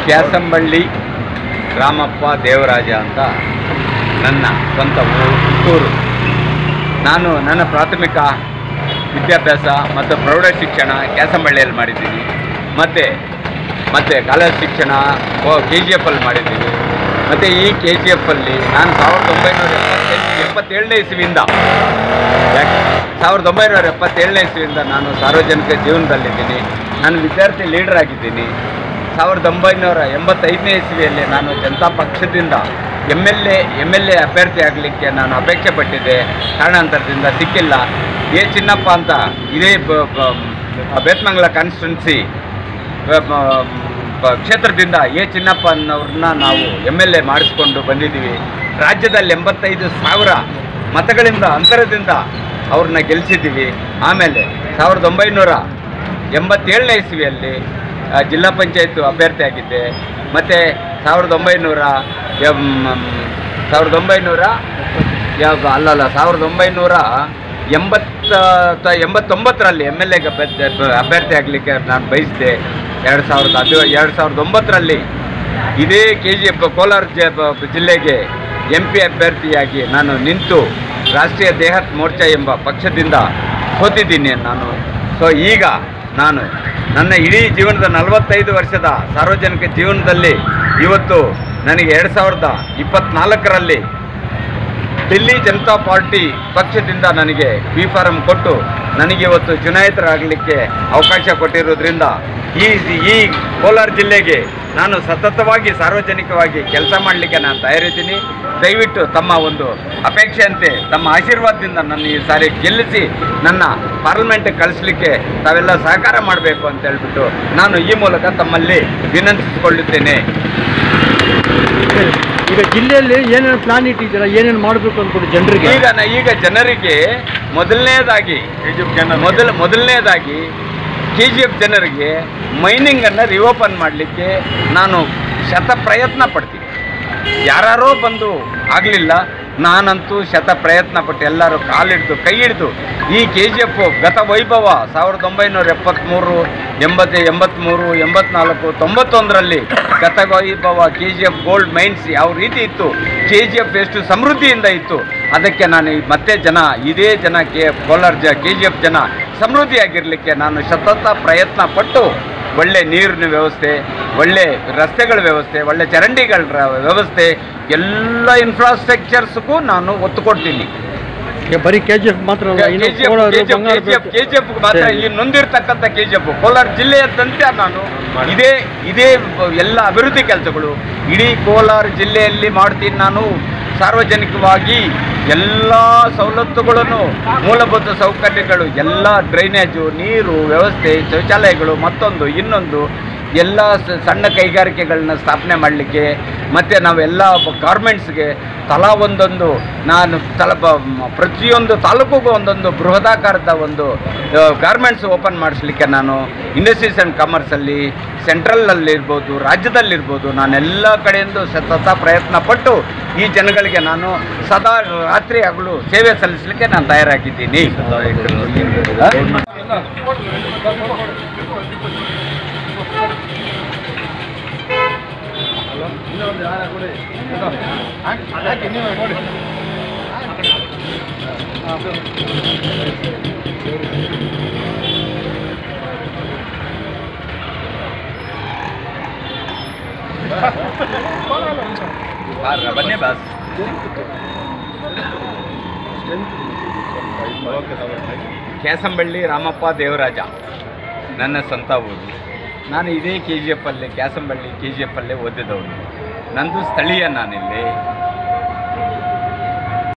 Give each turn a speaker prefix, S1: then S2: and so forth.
S1: ಕ್ಯಾಸಂಬಳ್ಳಿ ರಾಮಪ್ಪ ದೇವರಾಜ ಅಂತ ನನ್ನ ಸ್ವಂತ ಊರು. ನಾನು ನನ್ನ ಪ್ರಾಥಮಿಕ ವಿದ್ಯಾಭ್ಯಾಸ ಮತ್ತು ಪ್ರೌಢ ಶಿಕ್ಷಣ ಕ್ಯಾಸಂಬಳ್ಳಿಯಲ್ಲಿ ಮಾಡಿದ್ದೀನಿ. ಮತ್ತು ಕಾಲೇಜ್ ಶಿಕ್ಷಣ KGF ಅಲ್ಲಿ ಮಾಡಿದ್ದೀನಿ. ಮತ್ತು ಈ KGF ಅಲ್ಲಿ ನಾನು 1977ನೇ ಇಸ್ವಿಯಿಂದ 1977ನೇ ಇಸ್ವಿಯಿಂದ ನಾನು ಸಾರ್ವಜನಿಕ ಜೀವನದಲ್ಲಿದ್ದೀನಿ. ನಾನು ವಿದ್ಯಾರ್ಥಿ ಲೀಡರ್ ಆಗಿದ್ದೀನಿ. 1985ನೇ ಇಸ್ವಿಯಲ್ಲಿ ನಾನು ಜನತಾ ಪಕ್ಷದಿಂದ MLA ಅಭ್ಯರ್ಥಿ ಆಗಲಿಕ್ಕೆ ನಾನು ಅಪೇಕ್ಷೆ ಪಟ್ಟಿದ್ದೆ. ಕಾರಣಾಂತರದಿಂದ ಸಿಕ್ಕಿಲ್ಲ. ಎ ಚಿನ್ನಪ್ಪ ಅಂತ ಇದೇ ಬೇತ್ಮಂಗಲ ಕಾನ್ಸ್ಟಿಟ್ಯುನ್ಸಿ ಕ್ಷೇತ್ರದಿಂದ ಎ ಚಿನ್ನಪ್ಪ ಅನ್ನೋರನ್ನ ನಾವು MLA ಮಾಡಿಸ್ಕೊಂಡು ಬಂದಿದ್ದೀವಿ. ರಾಜ್ಯದಲ್ಲಿ 85,000 ಮತಗಳಿಂದ ಅಂತರದಿಂದ ಅವ್ರನ್ನ ಗೆಲ್ಲಿಸಿದ್ದೀವಿ. ಆಮೇಲೆ 1987ನೇ ಇಸ್ವಿಯಲ್ಲಿ ಜಿಲ್ಲಾ ಪಂಚಾಯತ್ ಅಭ್ಯರ್ಥಿ ಆಗಿದ್ದೆ. ಮತ್ತು 1989ರಲ್ಲಿ MLA ಅಭ್ಯರ್ಥಿ ಆಗಲಿಕ್ಕೆ ನಾನು ಬಯಸಿದೆ. 2009ರಲ್ಲಿ ಇದೇ KGF ಕೋಲಾರ ಜಿಲ್ಲೆಗೆ MP ಅಭ್ಯರ್ಥಿಯಾಗಿ ನಾನು ನಿಂತು ರಾಷ್ಟ್ರೀಯ ದೇಹತ್ ಮೋರ್ಚಾ ಎಂಬ ಪಕ್ಷದಿಂದ ಸೋತಿದ್ದೀನಿ ನಾನು. ಸೊ ಈಗ ನಾನು ನನ್ನ ಇಡೀ ಜೀವನದ 45 ವರ್ಷದ ಸಾರ್ವಜನಿಕ ಜೀವನದಲ್ಲಿ ಇವತ್ತು ನನಗೆ 2024ರಲ್ಲಿ ದಿಲ್ಲಿ ಜನತಾ ಪಾರ್ಟಿ ಪಕ್ಷದಿಂದ ನನಗೆ B ಫಾರಂ ಕೊಟ್ಟು ನನಗೆ ಇವತ್ತು ಚುನಾಯಿತರಾಗಲಿಕ್ಕೆ ಅವಕಾಶ ಕೊಟ್ಟಿರೋದ್ರಿಂದ ಈ ಕೋಲಾರ ಜಿಲ್ಲೆಗೆ ನಾನು ಸತತವಾಗಿ ಸಾರ್ವಜನಿಕವಾಗಿ ಕೆಲಸ ಮಾಡಲಿಕ್ಕೆ ನಾನು ತಯಾರಿದ್ದೀನಿ. ದಯವಿಟ್ಟು ತಮ್ಮ ಒಂದು ಅಪೇಕ್ಷೆಯಂತೆ ತಮ್ಮ ಆಶೀರ್ವಾದದಿಂದ ನನ್ನ ಈ ಸಾರಿ ಗೆಲ್ಲಿಸಿ ನನ್ನ ಪಾರ್ಲಿಮೆಂಟ್ಗೆ ಕಳಿಸ್ಲಿಕ್ಕೆ ತಾವೆಲ್ಲ ಸಹಕಾರ ಮಾಡಬೇಕು ಅಂತ ಹೇಳ್ಬಿಟ್ಟು ನಾನು ಈ ಮೂಲಕ ತಮ್ಮಲ್ಲಿ ವಿನಂತಿಸಿಕೊಳ್ಳುತ್ತೇನೆ.
S2: ಈಗ ಜಿಲ್ಲೆಯಲ್ಲಿ ಏನೇನು ಪ್ಲಾನ್ ಇಟ್ಟಿದ್ದೀರಾ, ಏನೇನು ಮಾಡಬೇಕು ಅಂದ್ಕೊಂಡು ಜನರಿಗೆ?
S1: ಈಗ ಜನರಿಗೆ ಮೊದಲನೇದಾಗಿ KGF ಜನರಿಗೆ ಮೈನಿಂಗನ್ನು ರಿಓಪನ್ ಮಾಡಲಿಕ್ಕೆ ನಾನು ಪ್ರಯತ್ನ ಪಡ್ತೀನಿ. ಯಾರೋ ಬಂದು ಆಗಲಿಲ್ಲ, ನಾನಂತೂ ಪ್ರಯತ್ನ ಪಟ್ಟು ಎಲ್ಲರೂ ಕಾಲಿಡ್ದು ಕೈ ಹಿಡಿದು ಈ KGF ಗತ ವೈಭವ 1973, 80, 83, 84, 91ರಲ್ಲಿ ಗತ ವೈಭವ KGF ಗೋಲ್ಡ್ ಮೈನ್ಸ್ ಯಾವ ರೀತಿ ಇತ್ತು, KGF ಎಷ್ಟು ಸಮೃದ್ಧಿಯಿಂದ ಇತ್ತು, ಅದಕ್ಕೆ ನಾನು ಮತ್ತೆ ಇದೇ ಕೋಲಾರ KGF ಜನ ಸಮೃದ್ಧಿಯಾಗಿರಲಿಕ್ಕೆ ನಾನು ಸತತ ಪ್ರಯತ್ನ ಪಟ್ಟು ಒಳ್ಳೆ ನೀರಿನ ವ್ಯವಸ್ಥೆ, ಒಳ್ಳೆ ರಸ್ತೆಗಳ ವ್ಯವಸ್ಥೆ, ಒಳ್ಳೆ ಚರಂಡಿಗಳ ವ್ಯವಸ್ಥೆ, ಎಲ್ಲ ಇನ್ಫ್ರಾಸ್ಟ್ರಕ್ಚರ್ಸ್ಗೂ ನಾನು ಒತ್ತು ಕೊಡ್ತೀನಿ.
S2: ಬರೀ KGF ಮಾತ್ರ
S1: KGF ಮಾತ್ರ ಈ ನೊಂದಿರ್ತಕ್ಕಂಥ KGF ಕೋಲಾರ ಜಿಲ್ಲೆಯಂತೆ ನಾನು ಇದೇ ಎಲ್ಲ ಅಭಿವೃದ್ಧಿ ಕೆಲಸಗಳು ಇಡೀ ಕೋಲಾರ ಜಿಲ್ಲೆಯಲ್ಲಿ ಮಾಡ್ತೀನಿ. ನಾನು ಸಾರ್ವಜನಿಕವಾಗಿ ಎಲ್ಲ ಸವಲತ್ತುಗಳನ್ನು, ಮೂಲಭೂತ ಸೌಕರ್ಯಗಳು, ಎಲ್ಲ ಡ್ರೈನೇಜು, ನೀರು ವ್ಯವಸ್ಥೆ, ಶೌಚಾಲಯಗಳು, ಮತ್ತೊಂದು ಇನ್ನೊಂದು ಎಲ್ಲ ಸಣ್ಣ ಕೈಗಾರಿಕೆಗಳನ್ನ ಸ್ಥಾಪನೆ ಮಾಡಲಿಕ್ಕೆ, ಮತ್ತು ನಾವೆಲ್ಲ ಗಾರ್ಮೆಂಟ್ಸ್ಗೆ ತಲಾ ಒಂದೊಂದು ಪ್ರತಿಯೊಂದು ತಾಲೂಕಿಗೂ ಒಂದೊಂದು ಬೃಹದಾಕಾರದ ಒಂದು ಗಾರ್ಮೆಂಟ್ಸ್ ಓಪನ್ ಮಾಡಿಸ್ಲಿಕ್ಕೆ ನಾನು ಇಂಡಸ್ಟ್ರೀಸ್ ಆ್ಯಂಡ್ ಕಾಮರ್ಸಲ್ಲಿ ಸೆಂಟ್ರಲಲ್ಲಿರ್ಬೋದು, ರಾಜ್ಯದಲ್ಲಿರ್ಬೋದು, ನಾನೆಲ್ಲ ಕಡೆಯಿಂದ ಸತತ ಪ್ರಯತ್ನ ಪಟ್ಟು ಈ ಜನಗಳಿಗೆ ನಾನು ಸದಾ ರಾತ್ರಿ ಹಗಲು ಸೇವೆ ಸಲ್ಲಿಸಲಿಕ್ಕೆ ನಾನು ತಯಾರಾಗಿದ್ದೀನಿ. ಬನ್ನಿ ಬಾಸ್. ಕ್ಯಾಸಂಬಳ್ಳಿ ರಾಮಪ್ಪ ದೇವರಾಜ ನನ್ನ ಸ್ವಂತ ಊರು. ನಾನು ಇದೇ KGF ಅಲ್ಲಿ ಕ್ಯಾಸಂಬಳ್ಳಿ KGF ಅಲ್ಲೇ ಓದಿದವನು. ನಂದು ಸ್ಥಳೀಯ ನಾನಿಲ್ಲಿ